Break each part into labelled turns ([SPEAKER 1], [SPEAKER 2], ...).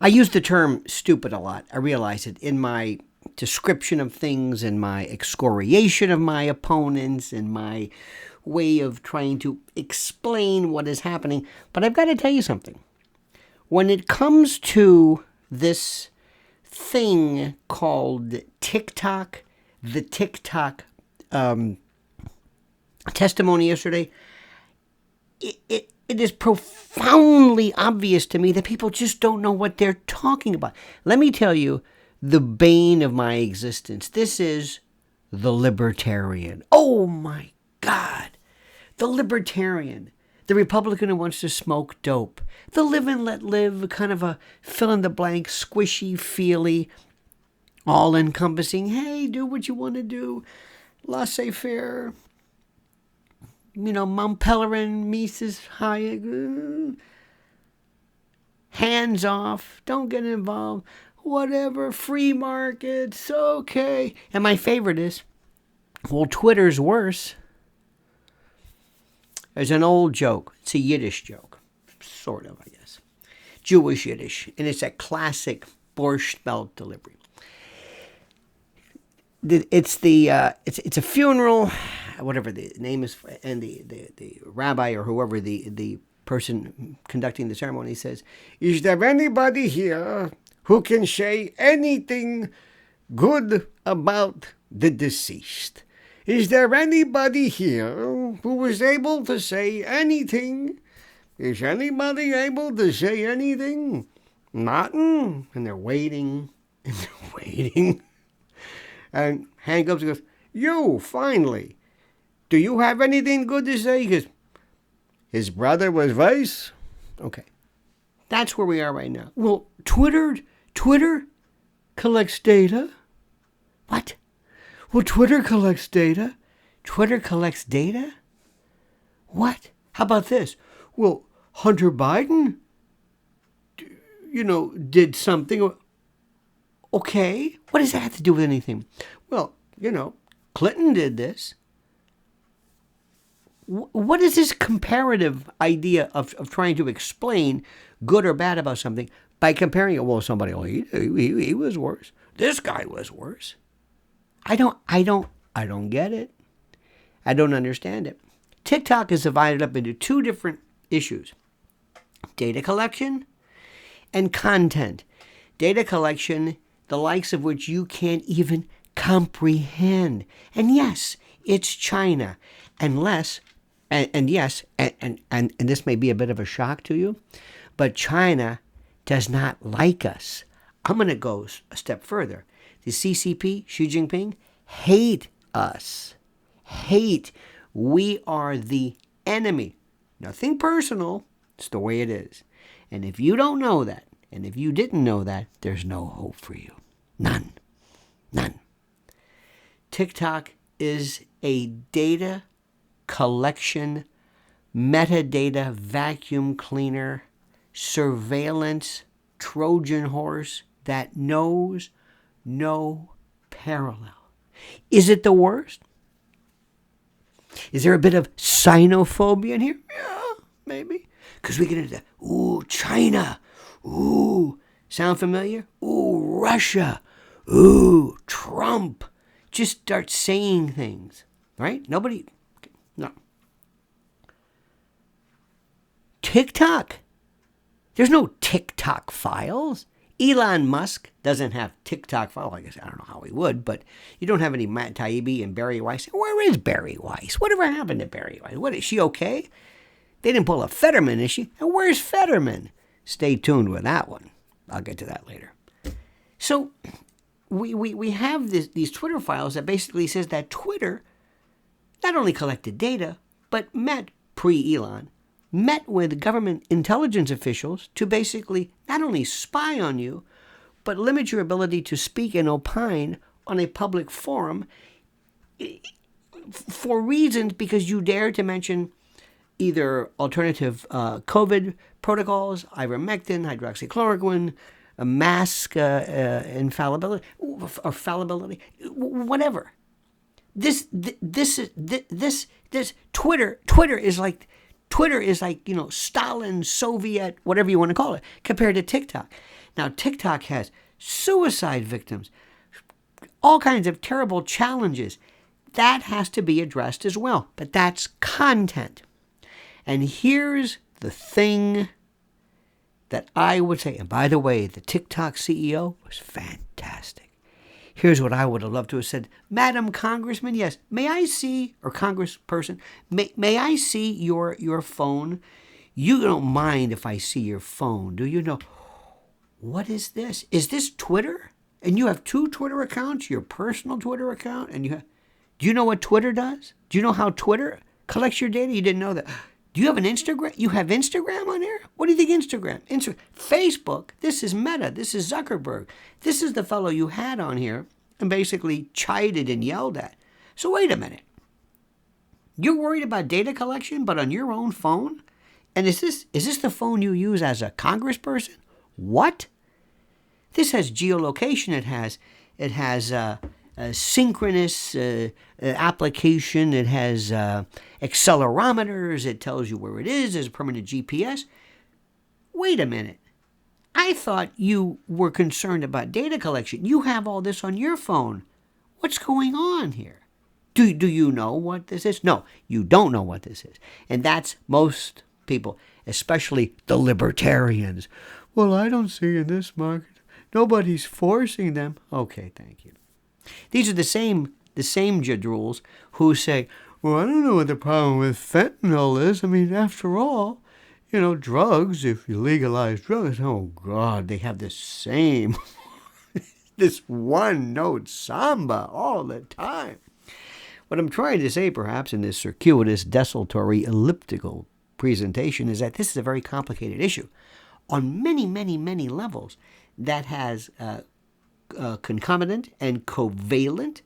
[SPEAKER 1] I use the term stupid a lot. I realize it in my description of things, in my excoriation of my opponents, in my way of trying to explain what is happening. But I've got to tell you something. When it comes to this thing called TikTok, the TikTok testimony yesterday, it is profoundly obvious to me that people just don't know what they're talking about. Let me tell you the bane of my existence. This is the libertarian. Oh my God. The libertarian. The Republican who wants to smoke dope. The live and let live, kind of a fill-in-the-blank, squishy, feely, all-encompassing, hey, do what you want to do, laissez-faire, Mount Pelerin, Mises Hayek, hands off, don't get involved, whatever, free markets, okay. And my favorite is, well, Twitter's worse. There's an old joke. It's a Yiddish joke, sort of, I guess. Jewish Yiddish. And it's a classic Borscht Belt delivery. It's a funeral, whatever the name is, and the rabbi or whoever the person conducting the ceremony says, is there anybody here who can say anything good about the deceased? Is there anybody here who was able to say anything? Is anybody able to say anything? Nothing. And they're waiting, and they're waiting. And hand goes and goes, you, finally. Do you have anything good to say? He goes, his brother was vice? Okay. That's where we are right now. Well, Twitter collects data. What? Well, Twitter collects data. Twitter collects data? What? How about this? Well, Hunter Biden, did something. Okay. What does that have to do with anything? Well, Clinton did this. What is this comparative idea of trying to explain good or bad about something by comparing it? Well, somebody, he was worse. This guy was worse. I don't get it. I don't understand it. TikTok is divided up into two different issues: data collection and content. Data collection, the likes of which you can't even comprehend. And yes, it's China. Unless, and yes, and this may be a bit of a shock to you, but China does not like us. I'm going to go a step further. The CCP, Xi Jinping, hate us. Hate. We are the enemy. Nothing personal. It's the way it is. And if you don't know that, and if you didn't know that, there's no hope for you. None. None. TikTok is a data collection, metadata vacuum cleaner, surveillance Trojan horse that knows no parallel. Is it the worst? Is there a bit of xenophobia in here? Yeah, maybe. Because we get into, China. Ooh, sound familiar? Ooh, Russia. Ooh, Trump. Just start saying things, right? Nobody, no. TikTok. There's no TikTok files. Elon Musk doesn't have TikTok files. I guess I don't know how he would, but you don't have any Matt Taibbi and Barry Weiss. Where is Barry Weiss? Whatever happened to Barry Weiss? What, is she okay? They didn't pull a Fetterman, is she? And where's Fetterman? Stay tuned with that one. I'll get to that later. So we have these Twitter files that basically says that Twitter not only collected data, but pre-Elon, met with government intelligence officials to basically not only spy on you, but limit your ability to speak and opine on a public forum for reasons because you dare to mention either alternative COVID protocols, ivermectin, hydroxychloroquine, a mask infallibility or fallibility, whatever. This Twitter is like Stalin, Soviet, whatever you want to call it, compared to TikTok. Now, TikTok has suicide victims, all kinds of terrible challenges. That has to be addressed as well. But that's content. And here's the thing that I would say, and by the way, the TikTok CEO was fantastic. Here's what I would have loved to have said. Madam Congressman, yes, may I see, or Congressperson, may I see your phone? You don't mind if I see your phone, do you know? What is this? Is this Twitter? And you have two Twitter accounts, your personal Twitter account, and do you know what Twitter does? Do you know how Twitter collects your data? You didn't know that. Do you have an Instagram? You have Instagram on there? What do you think Instagram? Facebook, this is Meta. This is Zuckerberg. This is the fellow you had on here and basically chided and yelled at. So wait a minute. You're worried about data collection, but on your own phone? And is this the phone you use as a congressperson? What? This has geolocation. It has a synchronous application. It has accelerometers. It tells you where it is. There's a permanent GPS. Wait a minute. I thought you were concerned about data collection. You have all this on your phone. What's going on here? Do you know what this is? No, you don't know what this is. And that's most people, especially the libertarians. Well, I don't see in this market. Nobody's forcing them. Okay, thank you. These are the same jadruls who say, well, I don't know what the problem with fentanyl is. I mean, after all, drugs, if you legalize drugs, oh, God, they have the same, this one-note samba all the time. What I'm trying to say, perhaps, in this circuitous, desultory, elliptical presentation is that this is a very complicated issue on many, many, many levels that has concomitant and covalent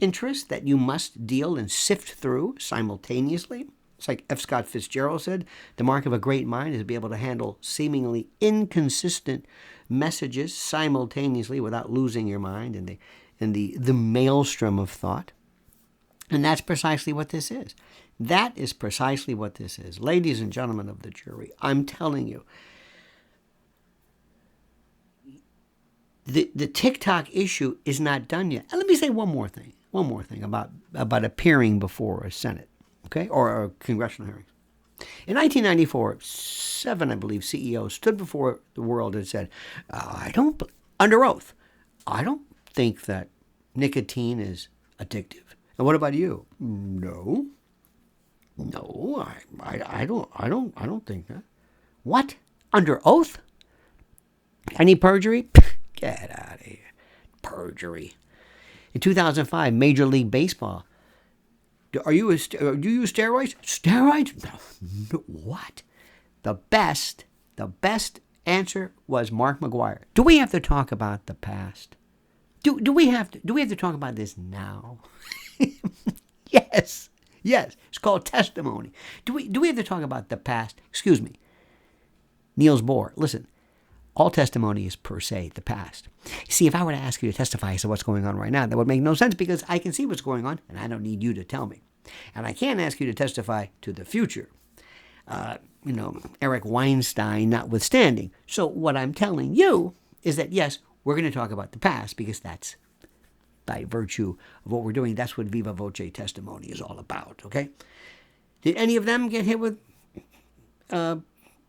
[SPEAKER 1] interests that you must deal and sift through simultaneously. It's like F. Scott Fitzgerald said, the mark of a great mind is to be able to handle seemingly inconsistent messages simultaneously without losing your mind in the maelstrom of thought. And that's precisely what this is. That is precisely what this is. Ladies and gentlemen of the jury, I'm telling you, the TikTok issue is not done yet. And let me say one more thing about appearing before a Senate, okay, or congressional hearings. In 1994, 7, I believe, CEOs stood before the world and said, under oath, I don't think that nicotine is addictive. And what about you? No, I don't think that. What? Under oath? Any perjury? Get out of here. Perjury. In 2005, Major League Baseball. Do you use steroids? Steroids? No. What? The best answer was Mark McGwire. Do we have to talk about the past? Do we have to talk about this now? Yes. It's called testimony. Do we have to talk about the past? Excuse me. Niels Bohr, listen. All testimony is per se the past. See, if I were to ask you to testify as to what's going on right now, that would make no sense because I can see what's going on and I don't need you to tell me. And I can't ask you to testify to the future. Eric Weinstein notwithstanding. So what I'm telling you is that, yes, we're going to talk about the past because that's, by virtue of what we're doing, that's what Viva Voce testimony is all about, okay? Did any of them get hit with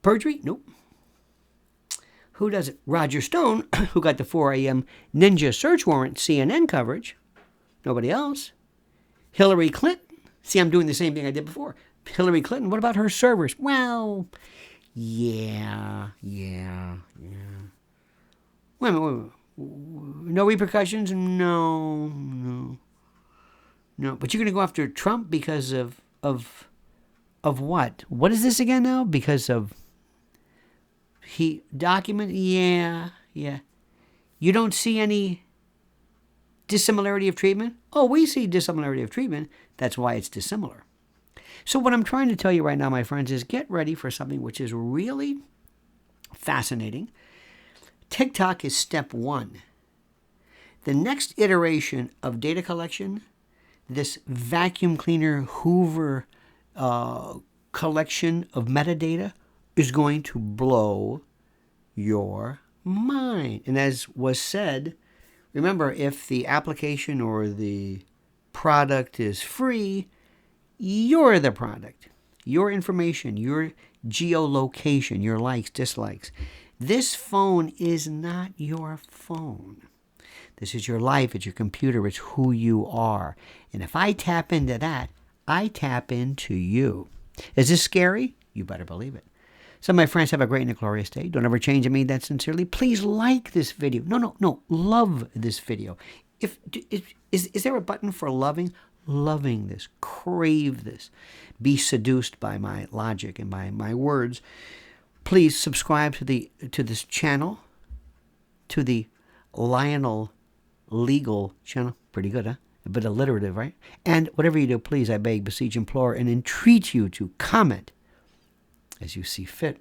[SPEAKER 1] perjury? Nope. Who does it? Roger Stone, who got the 4 a.m. ninja search warrant CNN coverage. Nobody else. Hillary Clinton. See, I'm doing the same thing I did before. Hillary Clinton, what about her servers? Well, yeah. Wait a minute. No repercussions? No. But you're going to go after Trump because of what? What is this again now? Because of he document? Yeah. You don't see any dissimilarity of treatment? Oh, we see dissimilarity of treatment. That's why it's dissimilar. So what I'm trying to tell you right now, my friends, is get ready for something which is really fascinating. TikTok is step 1. The next iteration of data collection, this vacuum cleaner Hoover collection of metadata, is going to blow your mine. And as was said, remember, if the application or the product is free, you're the product. Your information, your geolocation, your likes, dislikes. This phone is not your phone. This is your life, it's your computer, it's who you are. And if I tap into that, I tap into you. Is this scary? You better believe it. So my friends, have a great and a glorious day. Don't ever change. I mean that sincerely. Please like this video. No. Love this video. Is there a button for loving this? Crave this. Be seduced by my logic and my words. Please subscribe to this channel, to the Lionel legal channel. Pretty good, huh? A bit alliterative, right? And whatever you do, please, I beg, beseech, implore, and entreat you to comment as you see fit.